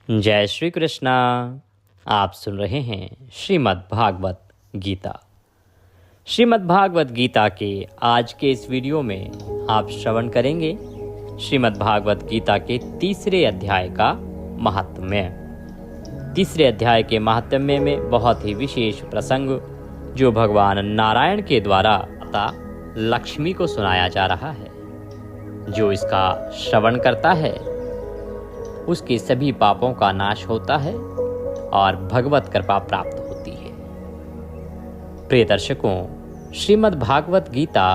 जय श्री कृष्णा। आप सुन रहे हैं श्रीमद् भागवत गीता। श्रीमद् भागवत गीता के आज के इस वीडियो में आप श्रवण करेंगे श्रीमद् भागवत गीता के तीसरे अध्याय का महात्म्य। तीसरे अध्याय के महात्म्य में बहुत ही विशेष प्रसंग जो भगवान नारायण के द्वारा माता लक्ष्मी को सुनाया जा रहा है। जो इसका श्रवण करता है उसके सभी पापों का नाश होता है और भगवत कृपा प्राप्त होती है। प्रिय दर्शकों, श्रीमद् भागवत गीता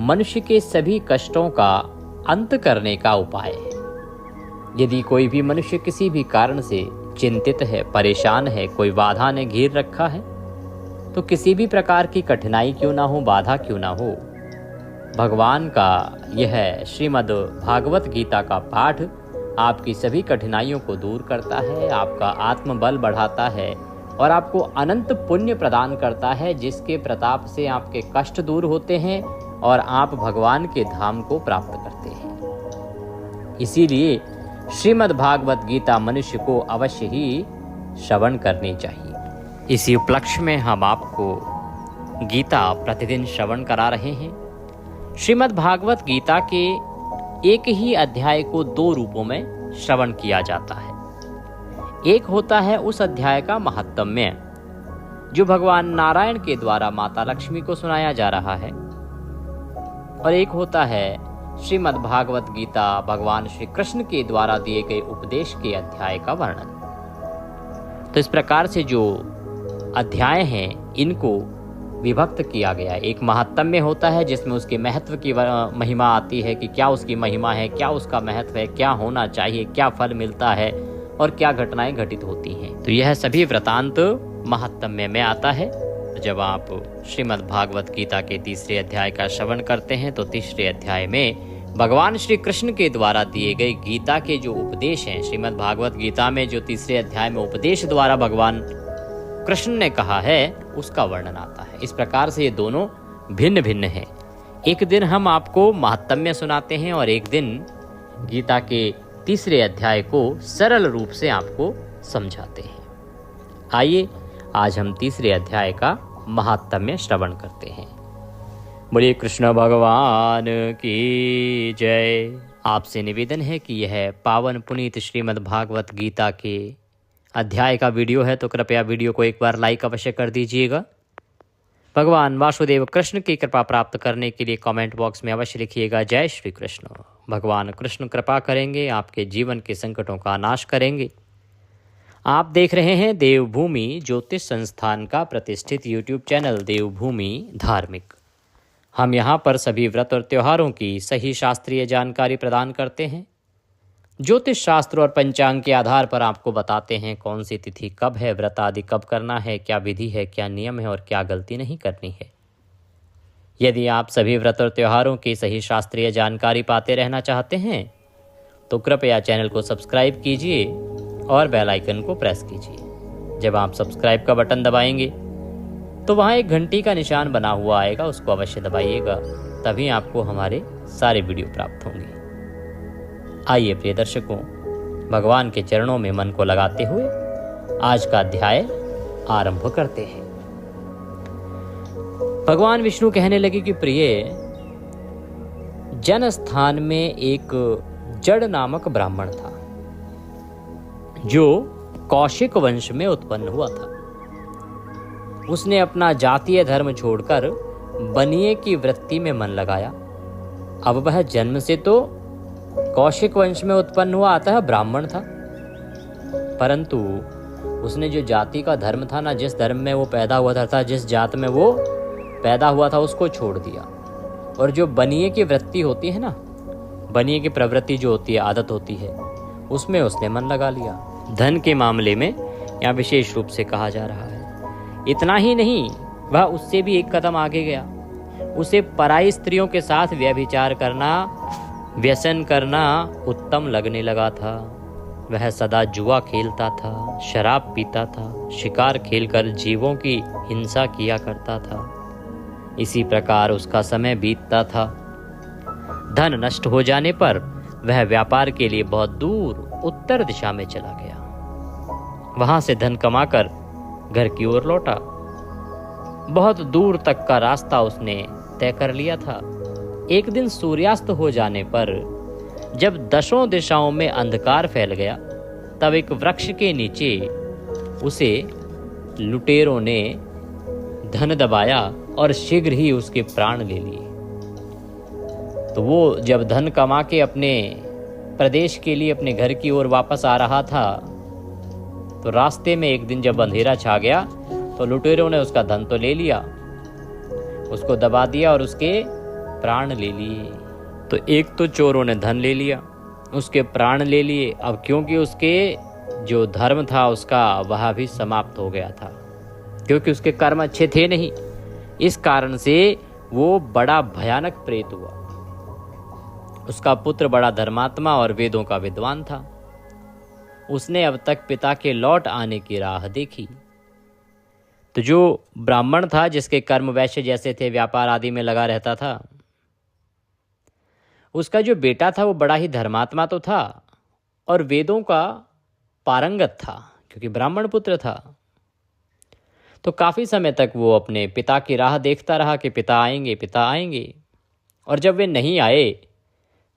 मनुष्य के सभी कष्टों का अंत करने का उपाय है। यदि कोई भी मनुष्य किसी भी कारण से चिंतित है, परेशान है, कोई बाधा ने घेर रखा है, तो किसी भी प्रकार की कठिनाई क्यों ना हो, बाधा क्यों ना हो, भगवान का यह श्रीमद् भागवत गीता का पाठ आपकी सभी कठिनाइयों को दूर करता है, आपका आत्मबल बढ़ाता है और आपको अनंत पुण्य प्रदान करता है, जिसके प्रताप से आपके कष्ट दूर होते हैं और आप भगवान के धाम को प्राप्त करते हैं। इसीलिए श्रीमद् भागवत गीता मनुष्य को अवश्य ही श्रवण करनी चाहिए। इसी उपलक्ष्य में हम आपको गीता प्रतिदिन श्रवण करा रहे हैं। श्रीमद् भागवत गीता के एक ही अध्याय को दो रूपों में श्रवण किया जाता है। एक होता है उस अध्याय का महात्म्य जो भगवान नारायण के द्वारा माता लक्ष्मी को सुनाया जा रहा है, और एक होता है श्रीमद् भागवत गीता भगवान श्री कृष्ण के द्वारा दिए गए उपदेश के अध्याय का वर्णन। तो इस प्रकार से जो अध्याय हैं इनको विभक्त किया गया है। एक महात्म्य होता है जिसमें उसके महत्व की महिमा आती है कि क्या उसकी महिमा है, क्या उसका महत्व है, क्या होना चाहिए, क्या फल मिलता है और क्या घटनाएं घटित होती हैं। तो यह सभी वृतांत महात्म्य में आता है। जब आप श्रीमद् भागवत गीता के तीसरे अध्याय का श्रवण करते हैं तो तीसरे अध्याय में भगवान श्री कृष्ण के द्वारा दिए गए गीता के जो उपदेश हैं, श्रीमद् भागवत गीता में जो तीसरे अध्याय में उपदेश द्वारा भगवान कृष्ण ने कहा है उसका वर्णन आता है। इस प्रकार से ये दोनों भिन्न भिन्न हैं। एक दिन हम आपको महात्म्य सुनाते हैं और एक दिन गीता के तीसरे अध्याय को सरल रूप से आपको समझाते हैं। आइए आज हम तीसरे अध्याय का महात्म्य श्रवण करते हैं। बोलिए कृष्ण भगवान की जय। आपसे निवेदन है कि यह पावन पुनीत श्रीमद् भागवत गीता के अध्याय का वीडियो है तो कृपया वीडियो को एक बार लाइक अवश्य कर दीजिएगा। भगवान वासुदेव कृष्ण की कृपा प्राप्त करने के लिए कमेंट बॉक्स में अवश्य लिखिएगा जय श्री कृष्ण। भगवान कृष्ण कृपा करेंगे, आपके जीवन के संकटों का नाश करेंगे। आप देख रहे हैं देवभूमि ज्योतिष संस्थान का प्रतिष्ठित यूट्यूब चैनल देवभूमि धार्मिक। हम यहाँ पर सभी व्रत और त्योहारों की सही शास्त्रीय जानकारी प्रदान करते हैं। ज्योतिष शास्त्र और पंचांग के आधार पर आपको बताते हैं कौन सी तिथि कब है, व्रत आदि कब करना है, क्या विधि है, क्या नियम है और क्या गलती नहीं करनी है। यदि आप सभी व्रत और त्योहारों की सही शास्त्रीय जानकारी पाते रहना चाहते हैं तो कृपया चैनल को सब्सक्राइब कीजिए और बेल आइकन को प्रेस कीजिए। जब आप सब्सक्राइब का बटन दबाएंगे तो वहाँ एक घंटी का निशान बना हुआ आएगा, उसको अवश्य दबाइएगा, तभी आपको हमारे सारे वीडियो प्राप्त होंगे। आइए प्रिय दर्शकों, भगवान के चरणों में मन को लगाते हुए आज का अध्याय आरंभ करते हैं। भगवान विष्णु कहने लगे कि प्रिय, जन स्थान में एक जड़ नामक ब्राह्मण था जो कौशिक वंश में उत्पन्न हुआ था। उसने अपना जातीय धर्म छोड़कर बनिए की वृत्ति में मन लगाया। अब वह जन्म से तो कौशिक वंश में उत्पन्न हुआ, अतः ब्राह्मण था, परंतु उसने जो जाति का धर्म था ना, जिस धर्म में वो पैदा हुआ था, जिस जात में वो पैदा हुआ था, उसको छोड़ दिया। और जो बनिए की वृत्ति होती है ना, बनिए की प्रवृत्ति जो होती है, आदत होती है, उसमें उसने मन लगा लिया। धन के मामले में यहाँ विशेष रूप से कहा जा रहा है। इतना ही नहीं, वह उससे भी एक कदम आगे गया। उसे पराई स्त्रियों के साथ व्यभिचार करना, व्यसन करना उत्तम लगने लगा था। वह सदा जुआ खेलता था, शराब पीता था, शिकार खेलकर जीवों की हिंसा किया करता था। इसी प्रकार उसका समय बीतता था। धन नष्ट हो जाने पर वह व्यापार के लिए बहुत दूर उत्तर दिशा में चला गया। वहां से धन कमाकर घर की ओर लौटा। बहुत दूर तक का रास्ता उसने तय कर लिया था। एक दिन सूर्यास्त हो जाने पर जब दशों दिशाओं में अंधकार फैल गया, तब एक वृक्ष के नीचे उसे लुटेरों ने धन दबाया और शीघ्र ही उसके प्राण ले लिए। तो वो जब धन कमा के अपने प्रदेश के लिए अपने घर की ओर वापस आ रहा था, तो रास्ते में एक दिन जब अंधेरा छा गया तो लुटेरों ने उसका धन तो ले लिया, उसको दबा दिया और उसके प्राण ले लिए। तो एक तो चोरों ने धन ले लिया, उसके प्राण ले लिए। अब क्योंकि उसके जो धर्म था उसका वह भी समाप्त हो गया था, क्योंकि उसके कर्म अच्छे थे नहीं। इस कारण से वो बड़ा भयानक प्रेत हुआ। उसका पुत्र बड़ा धर्मात्मा और वेदों का विद्वान था। उसने अब तक पिता के लौट आने की राह देखी। तो जो ब्राह्मण था, जिसके कर्म वैश्य जैसे थे, व्यापार आदि में लगा रहता था, उसका जो बेटा था वो बड़ा ही धर्मात्मा तो था और वेदों का पारंगत था, क्योंकि ब्राह्मण पुत्र था। तो काफी समय तक वो अपने पिता की राह देखता रहा कि पिता आएंगे, पिता आएंगे। और जब वे नहीं आए,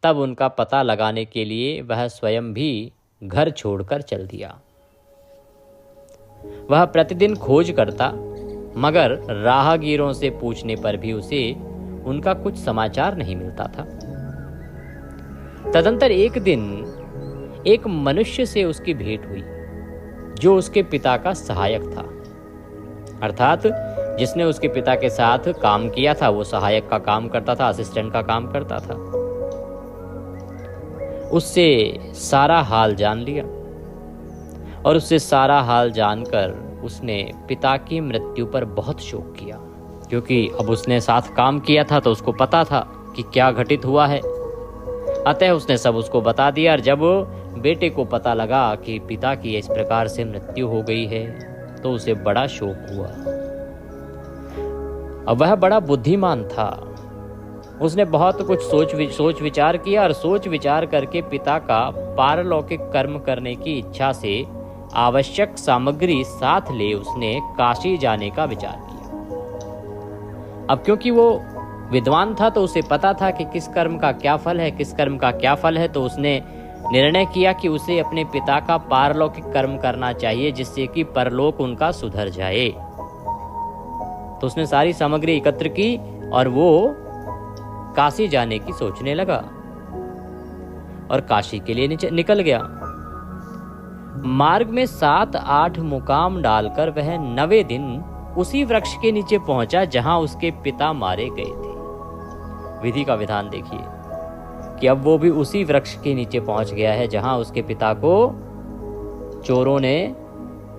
तब उनका पता लगाने के लिए वह स्वयं भी घर छोड़कर चल दिया। वह प्रतिदिन खोज करता, मगर राहगीरों से पूछने पर भी उसे उनका कुछ समाचार नहीं मिलता था। तदंतर एक दिन एक मनुष्य से उसकी भेंट हुई, जो उसके पिता का सहायक था। अर्थात जिसने उसके पिता के साथ काम किया था, वो सहायक का काम करता था, असिस्टेंट का काम करता था। उससे सारा हाल जान लिया और उससे सारा हाल जानकर उसने पिता की मृत्यु पर बहुत शोक किया, क्योंकि अब उसने साथ काम किया था तो उसको पता था कि क्या घटित हुआ है। अतः उसने सब उसको बता दिया। और जब बेटे को पता लगा कि पिता की इस प्रकार से मृत्यु हो गई है, तो उसे बड़ा शोक हुआ। अब वह बड़ा बुद्धिमान था। उसने बहुत कुछ सोच विचार किया और सोच विचार करके पिता का पारलौकिक कर्म करने की इच्छा से आवश्यक सामग्री साथ ले उसने काशी जाने का विचार किया। अब क्योंकि वो विद्वान था तो उसे पता था कि किस कर्म का क्या फल है, किस कर्म का क्या फल है। तो उसने निर्णय किया कि उसे अपने पिता का पारलौकिक कर्म करना चाहिए, जिससे कि परलोक उनका सुधर जाए। तो उसने सारी सामग्री एकत्र की और वो काशी जाने की सोचने लगा और काशी के लिए निकल गया। मार्ग में 7-8 मुकाम डालकर वह 9वें दिन उसी वृक्ष के नीचे पहुंचा जहां उसके पिता मारे गए थे। विधि का विधान देखिए कि अब वो भी उसी वृक्ष के नीचे पहुंच गया है जहां उसके पिता को चोरों ने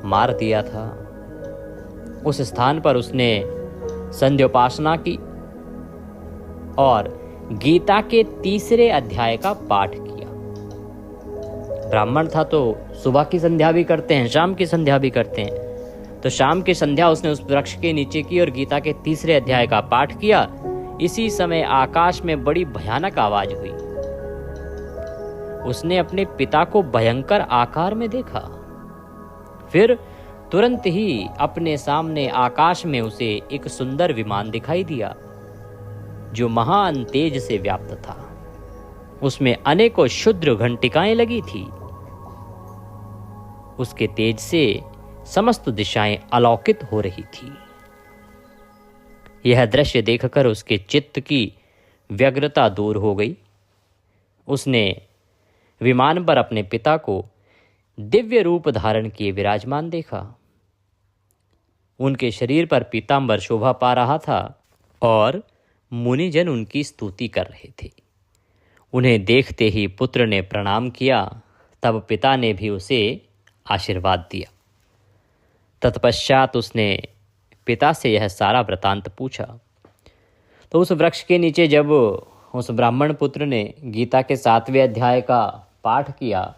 मार दिया था। उस स्थान पर उसने संध्योपासना की और गीता के 3रे अध्याय का पाठ किया। ब्राह्मण था तो सुबह की संध्या भी करते हैं, शाम की संध्या भी करते हैं। तो शाम की संध्या उसने उस वृक्ष के नीचे की और गीता के 3रे अध्याय का पाठ किया। इसी समय आकाश में बड़ी भयानक आवाज हुई। उसने अपने पिता को भयंकर आकार में देखा। फिर तुरंत ही अपने सामने आकाश में उसे एक सुंदर विमान दिखाई दिया, जो महान तेज से व्याप्त था। उसमें अनेकों क्षुद्र घंटिकाएं लगी थी। उसके तेज से समस्त दिशाएं अलौकित हो रही थी। यह दृश्य देखकर उसके चित्त की व्यग्रता दूर हो गई। उसने विमान पर अपने पिता को दिव्य रूप धारण किए विराजमान देखा। उनके शरीर पर पीतांबर शोभा पा रहा था और मुनिजन उनकी स्तुति कर रहे थे। उन्हें देखते ही पुत्र ने प्रणाम किया। तब पिता ने भी उसे आशीर्वाद दिया। तत्पश्चात उसने पिता से यह सारा वृतांत पूछा। तो उस वृक्ष के नीचे जब उस ब्राह्मण पुत्र ने गीता के 7वें अध्याय का पाठ किया,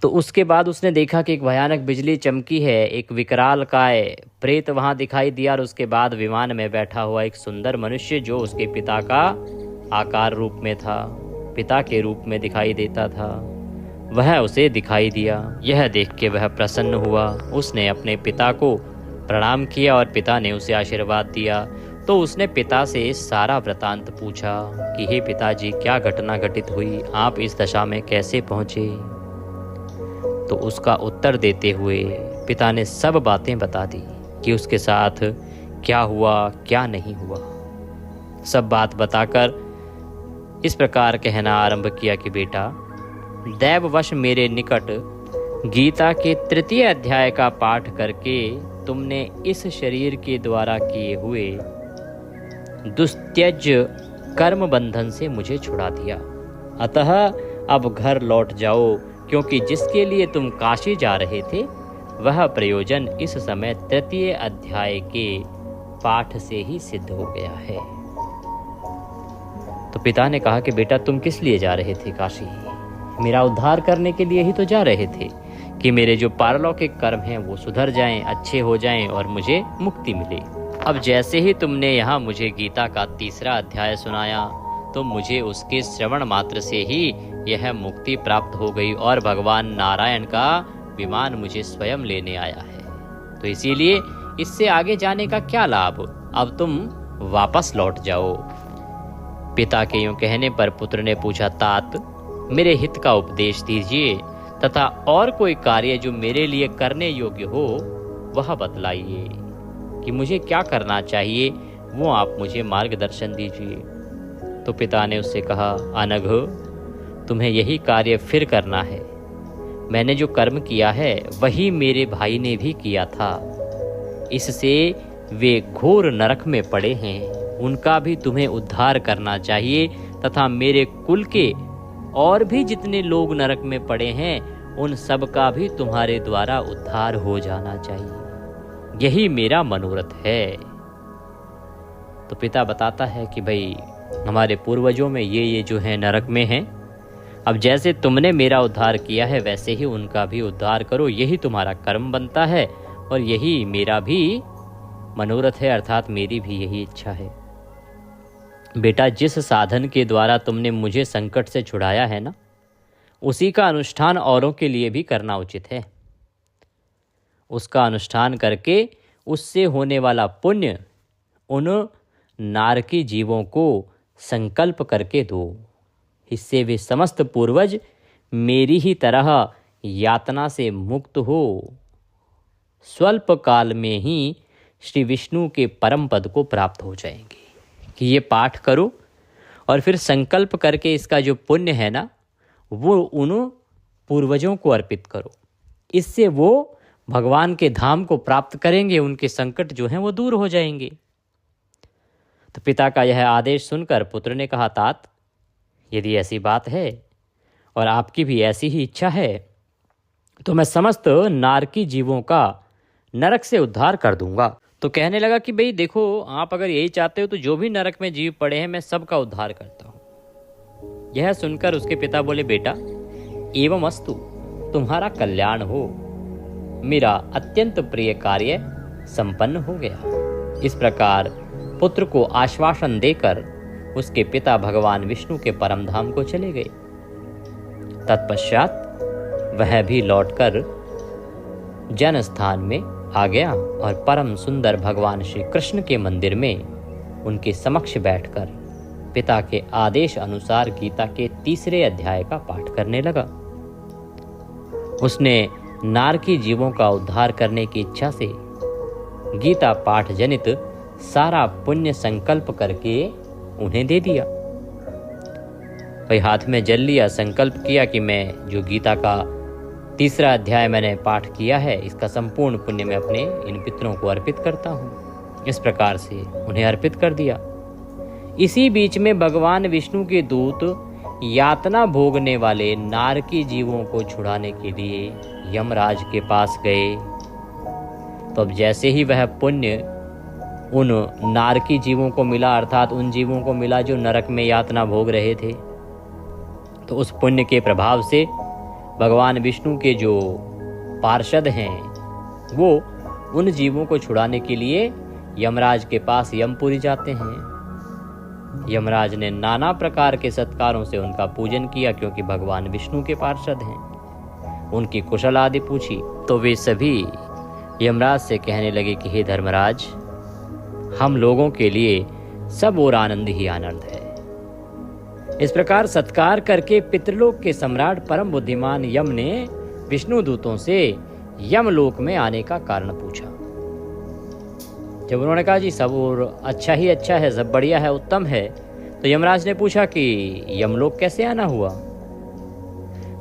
तो उसके बाद उसने देखा कि एक भयानक बिजली चमकी है, एक विकराल काय प्रेत वहां दिखाई दिया और उसके बाद विमान में बैठा हुआ एक सुंदर मनुष्य जो उसके पिता का आकार रूप में था, पिता के रूप में दिखाई देता था। वह उसे दिखाई दिया। यह देख के वह प्रसन्न हुआ। उसने अपने पिता को प्रणाम किया और पिता ने उसे आशीर्वाद दिया। तो उसने पिता से सारा वृतांत पूछा कि हे पिताजी, क्या घटना घटित हुई, आप इस दशा में कैसे पहुंचे। तो उसका उत्तर देते हुए पिता ने सब बातें बता दी कि उसके साथ क्या हुआ क्या नहीं हुआ। सब बात बताकर इस प्रकार कहना आरंभ किया कि बेटा, दैववश मेरे निकट गीता के 3 अध्याय का पाठ करके तुमने इस शरीर के द्वारा किए हुए दुस्त्यज्य कर्म बंधन से मुझे छुड़ा दिया। अतः अब घर लौट जाओ, क्योंकि जिसके लिए तुम काशी जा रहे थे वह प्रयोजन इस समय 3 अध्याय के पाठ से ही सिद्ध हो गया है। तो पिता ने कहा कि बेटा, तुम किस लिए जा रहे थे काशी? मेरा उद्धार करने के लिए ही तो जा रहे थे कि मेरे जो पारलौकिक कर्म हैं वो सुधर जाएं, अच्छे हो जाएं और मुझे मुक्ति मिले। अब जैसे ही तुमने यहाँ मुझे गीता का 3 अध्याय सुनाया तो मुझे उसके श्रवण मात्र से ही यह मुक्ति प्राप्त हो गई और भगवान नारायण का विमान मुझे स्वयं लेने आया है। तो इसीलिए इससे आगे जाने का क्या लाभ, अब तुम वापस लौट जाओ। पिता के यूं कहने पर पुत्र ने पूछा, तात, मेरे हित का उपदेश दीजिए तथा और कोई कार्य जो मेरे लिए करने योग्य हो वह बतलाइए कि मुझे क्या करना चाहिए, वो आप मुझे मार्गदर्शन दीजिए। तो पिता ने उससे कहा, अनघ, तुम्हें यही कार्य फिर करना है। मैंने जो कर्म किया है वही मेरे भाई ने भी किया था। इससे वे घोर नरक में पड़े हैं, उनका भी तुम्हें उद्धार करना चाहिए तथा मेरे कुल के और भी जितने लोग नरक में पड़े हैं उन सब का भी तुम्हारे द्वारा उद्धार हो जाना चाहिए। यही मेरा मनोरथ है। तो पिता बताता है कि भाई, हमारे पूर्वजों में ये जो है नरक में हैं, अब जैसे तुमने मेरा उद्धार किया है वैसे ही उनका भी उद्धार करो, यही तुम्हारा कर्म बनता है और यही मेरा भी मनोरथ है, अर्थात मेरी भी यही इच्छा है। बेटा, जिस साधन के द्वारा तुमने मुझे संकट से छुड़ाया है ना, उसी का अनुष्ठान औरों के लिए भी करना उचित है। उसका अनुष्ठान करके उससे होने वाला पुण्य उन नारकी जीवों को संकल्प करके दो। इससे वे समस्त पूर्वज मेरी ही तरह यातना से मुक्त हो स्वल्प काल में ही श्री विष्णु के परम पद को प्राप्त हो जाएंगे। कि ये पाठ करो और फिर संकल्प करके इसका जो पुण्य है ना वो उन पूर्वजों को अर्पित करो। इससे वो भगवान के धाम को प्राप्त करेंगे, उनके संकट जो हैं वो दूर हो जाएंगे। तो पिता का यह आदेश सुनकर पुत्र ने कहा, तात, यदि ऐसी बात है और आपकी भी ऐसी ही इच्छा है तो मैं समस्त नारकी जीवों का नरक से उद्धार कर दूंगा। तो कहने लगा कि भाई देखो, आप अगर यही चाहते हो तो जो भी नरक में जीव पड़े हैं मैं सबका उद्धार करता हूँ। यह सुनकर उसके पिता बोले, बेटा, एवं अस्तु, तुम्हारा कल्याण हो। मेरा अत्यंत प्रिय कार्य संपन्न हो गया। इस प्रकार पुत्र को आश्वासन देकर उसके पिता भगवान विष्णु के परम धाम को चले गए। तत्पश्चात वह भी लौटकर जन स्थान में आ गया और परम सुंदर भगवान श्री कृष्ण के मंदिर में उनके समक्ष बैठकर पिता के आदेश अनुसार गीता के 3 अध्याय का पाठ करने लगा। उसने नारकी जीवों का उद्धार करने की इच्छा से गीता पाठ जनित सारा पुण्य संकल्प करके उन्हें दे दिया। भाई हाथ में जल लिया, संकल्प किया कि मैं जो गीता का 3 अध्याय मैंने पाठ किया है इसका संपूर्ण पुण्य मैं अपने इन पितरों को अर्पित करता हूँ। इस प्रकार से उन्हें अर्पित कर दिया। इसी बीच में भगवान विष्णु के दूत यातना भोगने वाले नारकी जीवों को छुड़ाने के लिए यमराज के पास गए। तो अब जैसे ही वह पुण्य उन नारकी जीवों को मिला, अर्थात उन जीवों को मिला जो नरक में यातना भोग रहे थे, तो उस पुण्य के प्रभाव से भगवान विष्णु के जो पार्षद हैं वो उन जीवों को छुड़ाने के लिए यमराज के पास यमपुरी जाते हैं। यमराज ने नाना प्रकार के सत्कारों से उनका पूजन किया, क्योंकि भगवान विष्णु के पार्षद हैं। उनकी कुशल आदि पूछी तो वे सभी यमराज से कहने लगे कि हे धर्मराज, हम लोगों के लिए सब और आनंद ही आनंद है। इस प्रकार सत्कार करके पितृलोक के सम्राट परम बुद्धिमान यम ने विष्णु दूतों से यमलोक में आने का कारण पूछा। जब उन्होंने कहा जी सब और अच्छा ही अच्छा है, सब बढ़िया है, उत्तम है, तो यमराज ने पूछा कि यमलोक कैसे आना हुआ।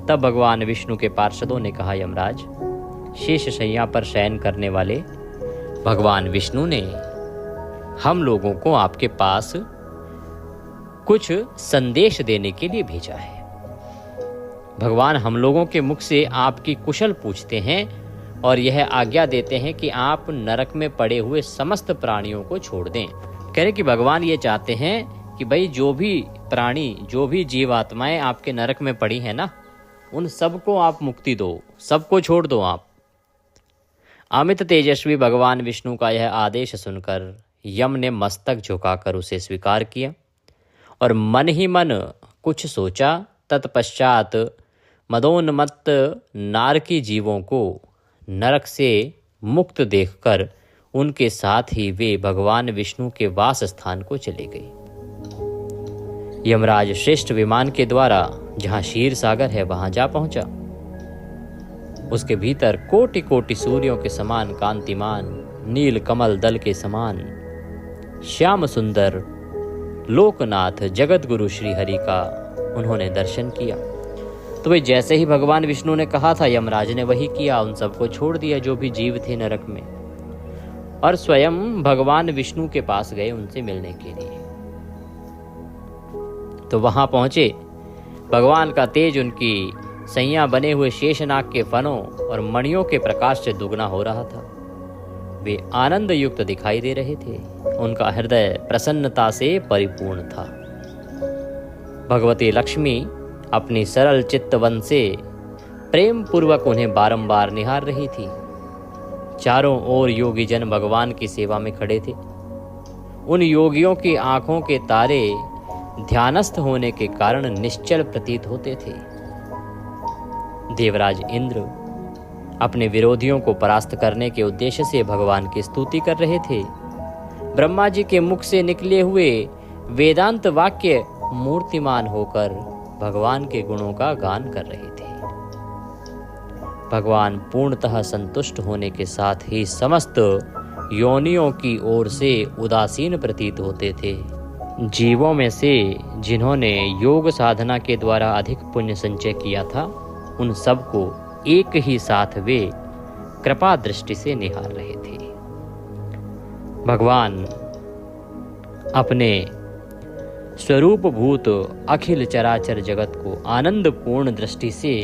तब भगवान विष्णु के पार्षदों ने कहा, यमराज, शेष शैया पर शयन करने वाले भगवान विष्णु ने हम लोगों को आपके पास कुछ संदेश देने के लिए भेजा है। भगवान हम लोगों के मुख से आपकी कुशल पूछते हैं और यह आज्ञा देते हैं कि आप नरक में पड़े हुए समस्त प्राणियों को छोड़ दें। कह रहे कि भगवान ये चाहते हैं कि भाई जो भी प्राणी, जो भी जीवात्माएं आपके नरक में पड़ी हैं ना, उन सबको आप मुक्ति दो, सबको छोड़ दो आप। अमित तेजस्वी भगवान विष्णु का यह आदेश सुनकर यम ने मस्तक झुकाकर उसे स्वीकार किया और मन ही मन कुछ सोचा। तत्पश्चात मदोन्मत्त नारकी जीवों को नरक से मुक्त देखकर उनके साथ ही वे भगवान विष्णु के वास स्थान को चले गए। यमराज श्रेष्ठ विमान के द्वारा जहां क्षीर सागर है वहां जा पहुंचा। उसके भीतर कोटि कोटि सूर्यों के समान कांतिमान, नील कमल दल के समान श्याम सुंदर लोकनाथ जगत गुरु श्री हरि का उन्होंने दर्शन किया। तो वे जैसे ही भगवान विष्णु ने कहा था, यमराज ने वही किया, उन सबको छोड़ दिया जो भी जीव थे नरक में, और स्वयं भगवान विष्णु के पास गए उनसे मिलने के लिए। तो वहां पहुंचे, भगवान का तेज उनकी सैया बने हुए शेषनाग के फनों और मणियों के प्रकाश से दुगना हो रहा था। वे आनंद युक्त दिखाई दे रहे थे, उनका हृदय प्रसन्नता से परिपूर्ण था। भगवती लक्ष्मी अपनी सरल चित्तवन से प्रेम पूर्वक उन्हें बारंबार निहार रही थी। चारों ओर योगी जन भगवान की सेवा में खड़े थे। उन योगियों की आंखों के तारे ध्यानस्थ होने के कारण निश्चल प्रतीत होते थे। देवराज इंद्र अपने विरोधियों को परास्त करने के उद्देश्य से भगवान की स्तुति कर रहे थे। ब्रह्मा जी के मुख से निकले हुए वेदांत वाक्य मूर्तिमान होकर भगवान के गुणों का गान कर रहे थे। भगवान पूर्णतः संतुष्ट होने के साथ ही समस्त योनियों की ओर से उदासीन प्रतीत होते थे। जीवों में से जिन्होंने योग साधना के द्वारा अधिक पुण्य संचय किया था, उन सबको एक ही साथ वे कृपा दृष्टि से निहार रहे थे। भगवान अपने स्वरूप भूत अखिल चराचर जगत को आनंद पूर्ण दृष्टि से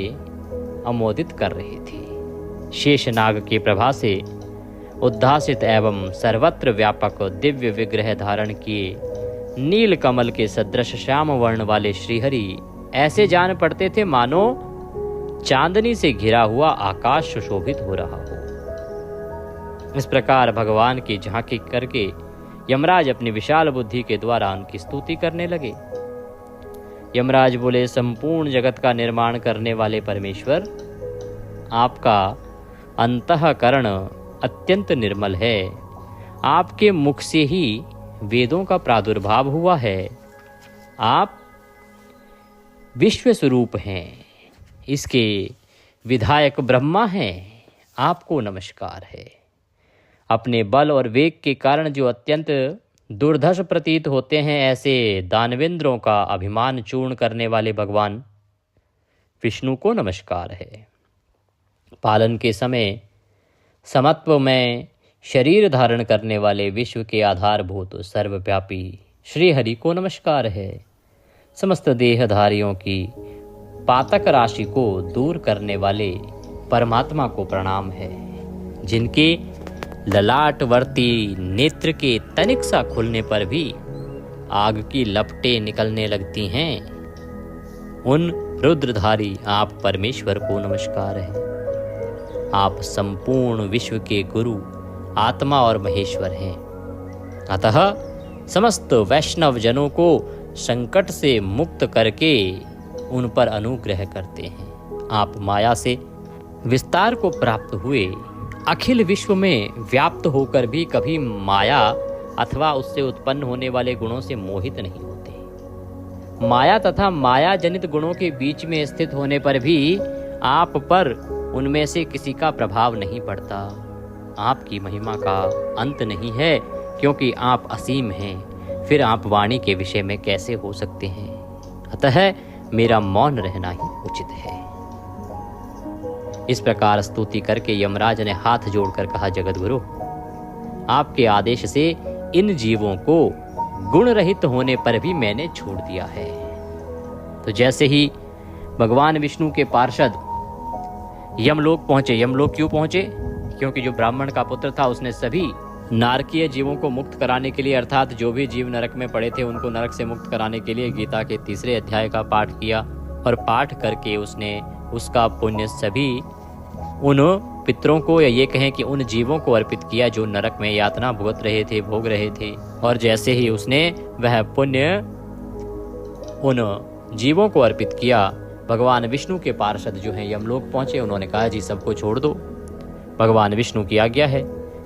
अमोदित कर रहे थे। शेषनाग की प्रभा से उद्भासित एवं सर्वत्र व्यापक दिव्य विग्रह धारण किए नील कमल के सदृश श्याम वर्ण वाले श्रीहरि ऐसे जान पड़ते थे मानो चांदनी से घिरा हुआ आकाश सुशोभित हो रहा हो। इस प्रकार भगवान की झांकी करके यमराज अपनी विशाल बुद्धि के द्वारा उनकी स्तुति करने लगे। यमराज बोले, संपूर्ण जगत का निर्माण करने वाले परमेश्वर, आपका अंतःकरण अत्यंत निर्मल है। आपके मुख से ही वेदों का प्रादुर्भाव हुआ है। आप विश्व स्वरूप हैं, इसके विधायक ब्रह्मा हैं। आपको नमस्कार है। अपने बल और वेग के कारण जो अत्यंत दुर्धर्ष प्रतीत होते हैं, ऐसे दानवेंद्रों का अभिमान चूर्ण करने वाले भगवान विष्णु को नमस्कार है। पालन के समय समत्व में शरीर धारण करने वाले विश्व के आधारभूत सर्वव्यापी श्री हरि को नमस्कार है। समस्त देहधारियों की पातक राशि को दूर करने वाले परमात्मा को प्रणाम है। जिनके ललाटवर्ती नेत्र के तनिक सा खुलने पर भी आग की लपटें निकलने लगती हैं, उन रुद्रधारी आप परमेश्वर को नमस्कार है। आप संपूर्ण विश्व के गुरु, आत्मा और महेश्वर हैं। अतः समस्त वैष्णव जनों को संकट से मुक्त करके उन पर अनुग्रह करते हैं। आप माया से विस्तार को प्राप्त हुए अखिल विश्व में व्याप्त होकर भी कभी माया अथवा उससे उत्पन्न होने वाले गुणों से मोहित नहीं होते। माया तथा माया जनित गुणों के बीच में स्थित होने पर भी आप पर उनमें से किसी का प्रभाव नहीं पड़ता। आपकी महिमा का अंत नहीं है, क्योंकि आप असीम हैं। फिर आप वाणी के विषय में कैसे हो सकते हैं? अतः मेरा मौन रहना ही उचित है। इस प्रकार स्तुति करके यमराज ने हाथ जोड़कर कहा, जगतगुरु, आपके आदेश से इन जीवों को गुण रहित होने पर भी मैंने छोड़ दिया है। तो जैसे ही भगवान विष्णु के पार्षद यमलोक पहुंचे, यमलोक क्यों पहुंचे? क्योंकि जो ब्राह्मण का पुत्र था उसने सभी नारकीय जीवों को मुक्त कराने के लिए, अर्थात जो भी जीव नरक में पड़े थे उनको नरक से मुक्त कराने के लिए गीता के 3 अध्याय का पाठ किया। और पाठ करके उसने उसका पुण्य सभी उन पितरों को, या ये कहें कि उन जीवों को अर्पित किया जो नरक में यातना भुगत रहे थे, भोग रहे थे। और जैसे ही उसने वह पुण्य उन जीवों को अर्पित किया, भगवान विष्णु के पार्षद जो हैं यमलोक पहुंचे। उन्होंने कहा, जी सबको छोड़ दो, भगवान विष्णु की आज्ञा है।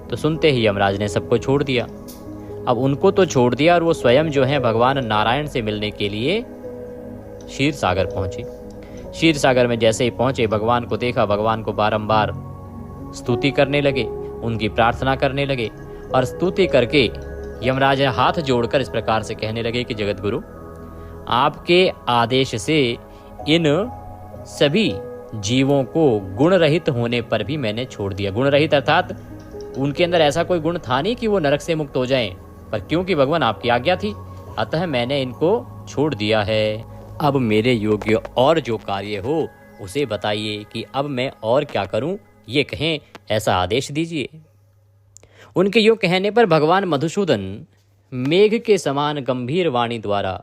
तो सुनते ही यमराज ने सबको छोड़ दिया। अब उनको तो छोड़ दिया और वो स्वयं जो है भगवान नारायण से मिलने के लिए क्षीर सागर पहुंचे। क्षीर सागर में जैसे ही पहुंचे, भगवान को देखा, भगवान को बारंबार स्तुति करने लगे, उनकी प्रार्थना करने लगे। और स्तुति करके यमराज हाथ जोड़कर इस प्रकार से कहने लगे कि जगतगुरु, आपके आदेश से इन सभी जीवों को गुण रहित होने पर भी मैंने छोड़ दिया। गुण रहित अर्थात उनके अंदर ऐसा कोई गुण था नहीं कि वो नरक से मुक्त हो जाएं, पर क्योंकि भगवान आपकी आज्ञा थी, अतः मैंने इनको छोड़ दिया है। अब मेरे योग्य और जो कार्य हो उसे बताइए कि अब मैं और क्या करूं, ये कहें, ऐसा आदेश दीजिए। उनके योग कहने पर भगवान मधुसूदन मेघ के समान गंभीर वाणी द्वारा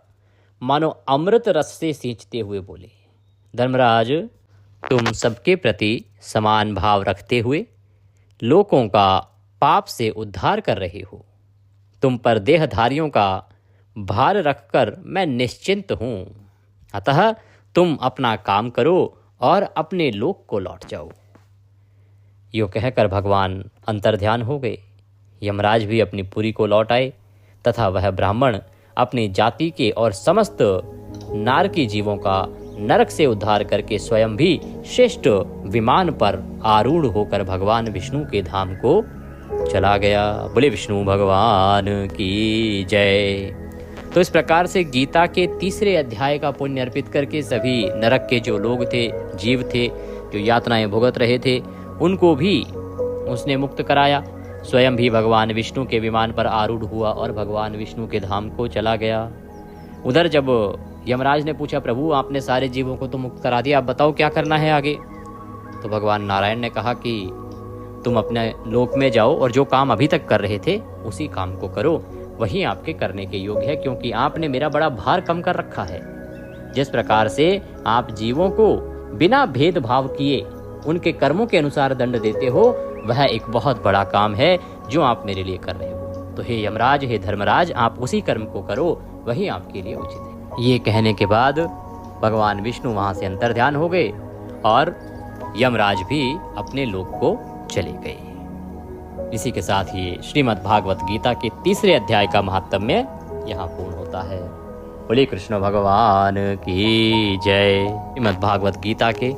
मानो अमृत रस से सींचते हुए बोले, धर्मराज, तुम सबके प्रति समान भाव रखते हुए लोगों का पाप से उद्धार कर रहे हो। तुम पर देहधारियों का भार रखकर मैं निश्चिंत हूं। अतः तुम अपना काम करो और अपने लोक को लौट जाओ। यो कहकर भगवान अंतर्ध्यान हो गए। यमराज भी अपनी पुरी को लौट आए तथा वह ब्राह्मण अपनी जाति के और समस्त नारकी जीवों का नरक से उद्धार करके स्वयं भी श्रेष्ठ विमान पर आरूढ़ होकर भगवान विष्णु के धाम को चला गया। बोले विष्णु भगवान की जय। तो इस प्रकार से गीता के 3 अध्याय का पुण्य अर्पित करके सभी नरक के जो लोग थे, जीव थे, जो यातनाएं भुगत रहे थे, उनको भी उसने मुक्त कराया। स्वयं भी भगवान विष्णु के विमान पर आरूढ़ हुआ और भगवान विष्णु के धाम को चला गया। उधर जब यमराज ने पूछा, प्रभु आपने सारे जीवों को तो मुक्त करा दिया, आप बताओ क्या करना है आगे? तो भगवान नारायण ने कहा कि तुम अपने लोक में जाओ और जो काम अभी तक कर रहे थे उसी काम को करो, वही आपके करने के योग्य है, क्योंकि आपने मेरा बड़ा भार कम कर रखा है। जिस प्रकार से आप जीवों को बिना भेदभाव किए उनके कर्मों के अनुसार दंड देते हो, वह एक बहुत बड़ा काम है जो आप मेरे लिए कर रहे हो। तो हे यमराज, हे धर्मराज, आप उसी कर्म को करो, वही आपके लिए उचित है। ये कहने के बाद भगवान विष्णु वहां से अंतर्ध्यान हो गए और यमराज भी अपने लोक को चले गए। इसी के साथ ही श्रीमद् भागवत गीता के 3 अध्याय का महात्म्य यहाँ पूर्ण होता है। बोले कृष्ण भगवान की जय। श्रीमद् भागवत गीता के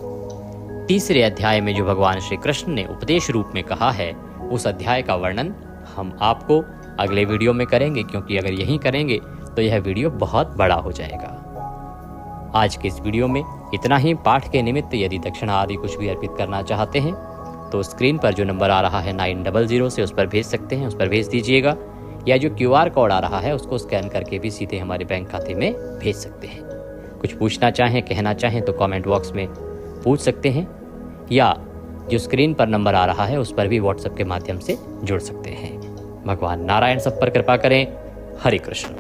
3 अध्याय में जो भगवान श्री कृष्ण ने उपदेश रूप में कहा है, उस अध्याय का वर्णन हम आपको अगले वीडियो में करेंगे, क्योंकि अगर यहीं करेंगे तो यह वीडियो बहुत बड़ा हो जाएगा। आज के इस वीडियो में इतना ही। पाठ के निमित्त यदि दक्षिणा आदि कुछ भी अर्पित करना चाहते हैं तो स्क्रीन पर जो नंबर आ रहा है 900 से उस पर भेज सकते हैं, उस पर भेज दीजिएगा, या जो QR कोड आ रहा है उसको स्कैन करके भी सीधे हमारे बैंक खाते में भेज सकते हैं। कुछ पूछना चाहें, कहना चाहें तो कमेंट बॉक्स में पूछ सकते हैं, या जो स्क्रीन पर नंबर आ रहा है उस पर भी व्हाट्सएप के माध्यम से जुड़ सकते हैं। भगवान नारायण सब पर कृपा करें। हरे कृष्ण।